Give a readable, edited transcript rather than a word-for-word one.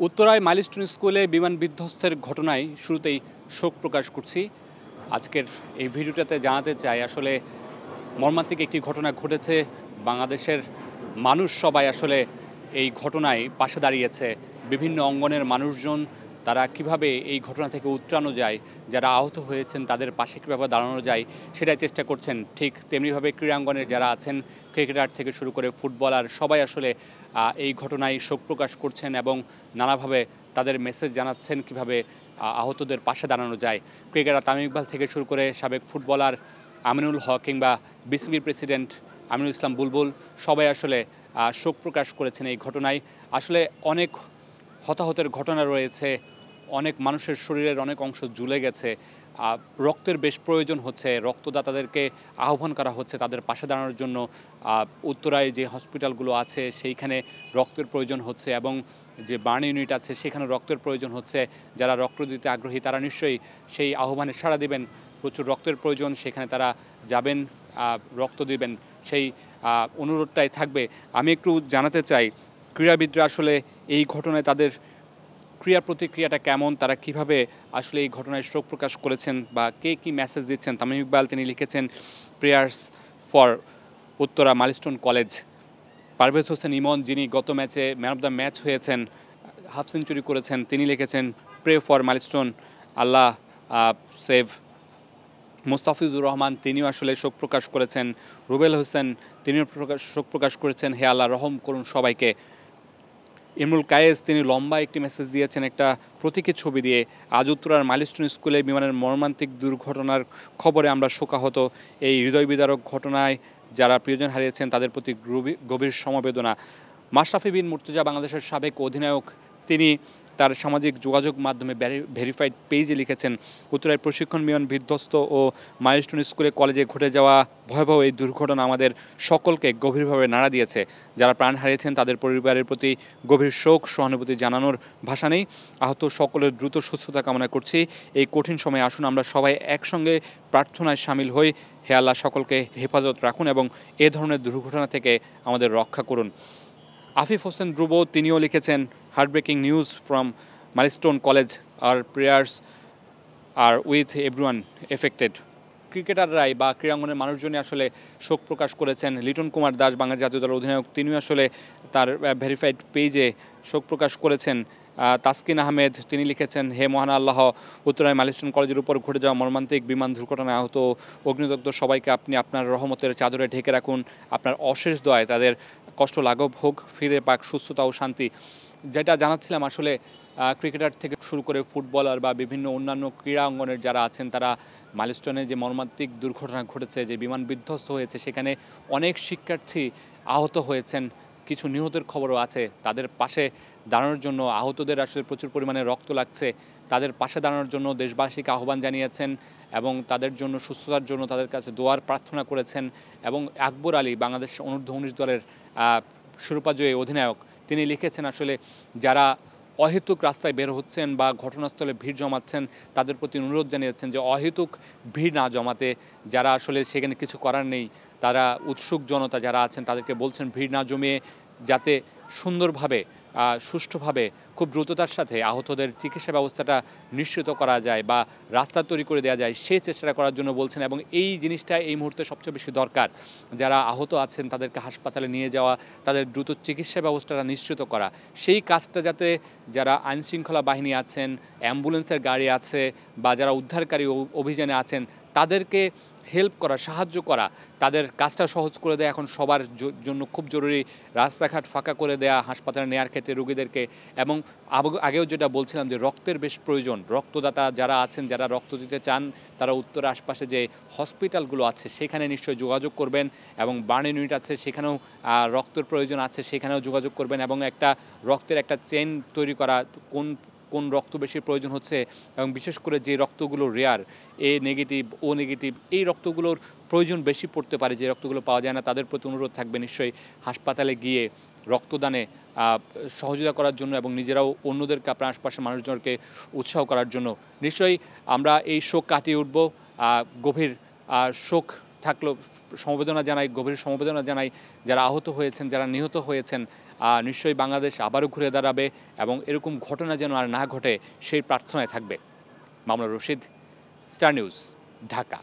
উত্তরায় মাইলস্টোন স্কুলে বিমান বিধ্বস্তের ঘটনায় শুরুতেই শোক প্রকাশ করছি। আজকের এই ভিডিওটাতে জানাতে চাই আসলে মর্মান্তিক একটি ঘটনা ঘটেছে। বাংলাদেশের মানুষ সবাই আসলে এই ঘটনায় পাশে দাঁড়িয়েছে। বিভিন্ন অঙ্গনের মানুষজন তারা কিভাবে এই ঘটনা থেকে উতরানো যায়, যারা আহত হয়েছেন তাদের পাশে কীভাবে দাঁড়ানো যায় সেটাই চেষ্টা করছেন। ঠিক তেমনিভাবে ক্রীড়াঙ্গনের যারা আছেন, ক্রিকেটার থেকে শুরু করে ফুটবলার, সবাই আসলে এই ঘটনায় শোক প্রকাশ করছেন এবং নানাভাবে তাদের মেসেজ জানাচ্ছেন কিভাবে আহতদের পাশে দাঁড়ানো যায়। ক্রিকেটার তামিম ইকবাল থেকে শুরু করে সাবেক ফুটবলার আমিনুল হক কিংবা বিসিবির প্রেসিডেন্ট আমিনুল ইসলাম বুলবুল সবাই আসলে শোক প্রকাশ করেছেন এই ঘটনায়। আসলে অনেক হতাহতের ঘটনা রয়েছে, অনেক মানুষের শরীরের অনেক অংশ ঝুলে গেছে। রক্তের বেশ প্রয়োজন হচ্ছে, রক্তদাতাদেরকে আহ্বান করা হচ্ছে তাদের পাশে দাঁড়ানোর জন্য। উত্তরায় যে হসপিটালগুলো আছে সেইখানে রক্তের প্রয়োজন হচ্ছে এবং যে বার্ন ইউনিট আছে সেখানে রক্তের প্রয়োজন হচ্ছে। যারা রক্ত দিতে আগ্রহী তারা নিশ্চয়ই সেই আহ্বানে সাড়া দিবেন। প্রচুর রক্তের প্রয়োজন, সেখানে তারা যাবেন, রক্ত দিবেন, সেই অনুরোধটাই থাকবে। আমি একটু জানাতে চাই ক্রীড়াবিদরা আসলে এই ঘটনায় তাদের ক্রিয়া প্রতিক্রিয়াটা কেমন, তারা কিভাবে আসলে এই ঘটনায় শোক প্রকাশ করেছেন বা কে কী মেসেজ দিচ্ছেন। তামিম ইকবাল তিনি লিখেছেন prayers for Uttara Milestone College. Parvez Hossain Emon যিনি গত ম্যাচে ম্যান অফ দ্য ম্যাচ হয়েছেন, হাফ সেঞ্চুরি করেছেন, তিনি লিখেছেন pray for Milestone, Allah save. Mustafizur Rahman তিনিও আসলে শোক প্রকাশ করেছেন। রুবেল হোসেন তিনিও শোক প্রকাশ করেছেন, হে আল্লাহ রহম করুন সবাইকে। ইমরুল কায়েস তিনি লম্বা একটি মেসেজ দিয়েছেন একটা প্রতীকী ছবি দিয়ে। আজ উত্তরার মাইলস্টোন স্কুলে বিমানের মর্মান্তিক দুর্ঘটনার খবরে আমরা শোকাহত। এই হৃদয় বিদারক ঘটনায় যারা প্রিয়জন হারিয়েছেন তাদের প্রতি গভীর সমবেদনা। মাশরাফি বিন মুর্তজা বাংলাদেশের সাবেক অধিনায়ক তিনি তার সামাজিক যোগাযোগ মাধ্যমে ভেরিফাইড পেজে লিখেছেন উত্তরায় প্রশিক্ষণ বিমান বিধ্বস্ত ও মাইলস্টোন স্কুলে কলেজে ঘটে যাওয়া ভয়াবহ এই দুর্ঘটনা আমাদের সকলকে গভীরভাবে নাড়া দিয়েছে। যারা প্রাণ হারিয়েছেন তাদের পরিবারের প্রতি গভীর শোক সহানুভূতি জানানোর ভাষা নেই। আহত সকলের দ্রুত সুস্থতা কামনা করছি। এই কঠিন সময়ে আসুন আমরা সবাই একসঙ্গে প্রার্থনায় সামিল হই, হে আল্লাহ সকলকে হেফাজত রাখুন এবং এ ধরনের দুর্ঘটনা থেকে আমাদের রক্ষা করুন। আফিফ হোসেন ধ্রুব তিনিও লিখেছেন heartbreaking news from Milestone College, আর prayers are with everyone affected. ক্রিকেটাররাই বা ক্রীড়াঙ্গনের মানুষজনই আসলে শোক প্রকাশ করেছেন। লিটন কুমার দাস বাংলাদেশ জাতীয় দলের অধিনায়ক তিনিও আসলে তার ভেরিফাইড পেজে শোক প্রকাশ করেছেন। তাসকিন আহমেদ তিনি লিখেছেন হে মহান আল্লাহ, উত্তরায় মাইলস্টোন কলেজের উপর ঘটে যাওয়া মর্মান্তিক বিমান দুর্ঘটনায় আহত অগ্নিদগ্ধ সবাইকে আপনি আপনার রহমতের চাদরে ঢেকে রাখুন। আপনার অশেষ দয়ায় তাদের কষ্ট লাঘব হোক, ফিরে পাক সুস্থতা ও শান্তি। যেটা জানাচ্ছিলাম আসলে ক্রিকেটার থেকে শুরু করে ফুটবলার বা বিভিন্ন অন্যান্য ক্রীড়া অঙ্গনের যারা আছেন তারা মাইলস্টোনে যে মর্মান্তিক দুর্ঘটনা ঘটেছে, যে বিমান বিধ্বস্ত হয়েছে সেখানে অনেক শিক্ষার্থী আহত হয়েছেন, কিছু নিহতের খবরও আছে। তাদের পাশে দাঁড়ানোর জন্য আহতদের আসলে প্রচুর পরিমাণে রক্ত লাগছে, তাদের পাশে দাঁড়ানোর জন্য দেশবাসীকে আহ্বান জানিয়েছেন এবং তাদের জন্য সুস্থতার জন্য তাদের কাছে দোয়ার প্রার্থনা করেছেন। এবং আকবর আলী বাংলাদেশ অনূর্ধ্ব-19 দলের শিরোপাজয়ী অধিনায়ক তিনি লিখেছেন আসলে যারা অহেতুক রাস্তায় বের হচ্ছেন বা ঘটনাস্থলে ভিড় জমাচ্ছেন তাদের প্রতি অনুরোধ জানিয়েছেন যে অহেতুক ভিড় না জমাতে, যারা আসলে সেখানে কিছু করার নেই তারা উৎসুক জনতা যারা আছেন তাদেরকে বলছেন ভিড় না জমিয়ে যাতে সুন্দরভাবে সুষ্ঠুভাবে খুব দ্রুততার সাথে আহতদের চিকিৎসা ব্যবস্থাটা নিশ্চিত করা যায় বা রাস্তা তৈরি করে দেওয়া যায় সেই চেষ্টা করার জন্য বলছেন। এবং এই জিনিসটা এই মুহূর্তে সবচেয়ে বেশি দরকার, যারা আহত আছেন তাদেরকে হাসপাতালে নিয়ে যাওয়া, তাদের দ্রুত চিকিৎসা ব্যবস্থাটা নিশ্চিত করা। সেই কাজটা যাতে যারা আইনশৃঙ্খলা বাহিনী আছেন, অ্যাম্বুলেন্সের গাড়ি আছে বা যারা উদ্ধারকারী অভিযানে আছেন তাদেরকে হেল্প করা, সাহায্য করা, তাদের কাজটা সহজ করে দেয়া এখন সবার জন্য খুব জরুরি। রাস্তাঘাট ফাঁকা করে দেয়া হাসপাতালে নেওয়ার ক্ষেত্রে রোগীদেরকে। এবং আগেও যেটা বলছিলাম যে রক্তের বেশ প্রয়োজন, রক্তদাতা যারা আছেন যারা রক্ত দিতে চান তারা উত্তর আশপাশে যে হসপিটালগুলো আছে সেখানে নিশ্চয়ই যোগাযোগ করবেন এবং বার্ন ইউনিট আছে সেখানেও রক্তের প্রয়োজন আছে সেখানেও যোগাযোগ করবেন এবং একটা রক্তের একটা চেইন তৈরি করা, কোন রক্ত বেশি প্রয়োজন হচ্ছে এবং বিশেষ করে যে রক্তগুলো রেয়ার, এ নেগেটিভ, ও নেগেটিভ, এই রক্তগুলোর প্রয়োজন বেশি পড়তে পারে, যে রক্তগুলো পাওয়া যায় না তাদের প্রতি অনুরোধ থাকবে নিশ্চয়ই হাসপাতালে গিয়ে রক্তদানে সহযোগিতা করার জন্য এবং নিজেরাও অন্যদেরকে আপনার আশপাশের মানুষজনকে উৎসাহ করার জন্য। নিশ্চয়ই আমরা এই শোক কাটিয়ে উঠব। গভীর শোক থাকলেও সমবেদনা জানাই, গভীর সমবেদনা জানাই যারা আহত হয়েছেন, যারা নিহত হয়েছেন। নিশ্চয়ই বাংলাদেশ আবারও ঘুরে দাঁড়াবে এবং এরকম ঘটনা যেন আর না ঘটে সেই প্রার্থনায় থাকবে। Mamunur Rashid, star news, Dhaka.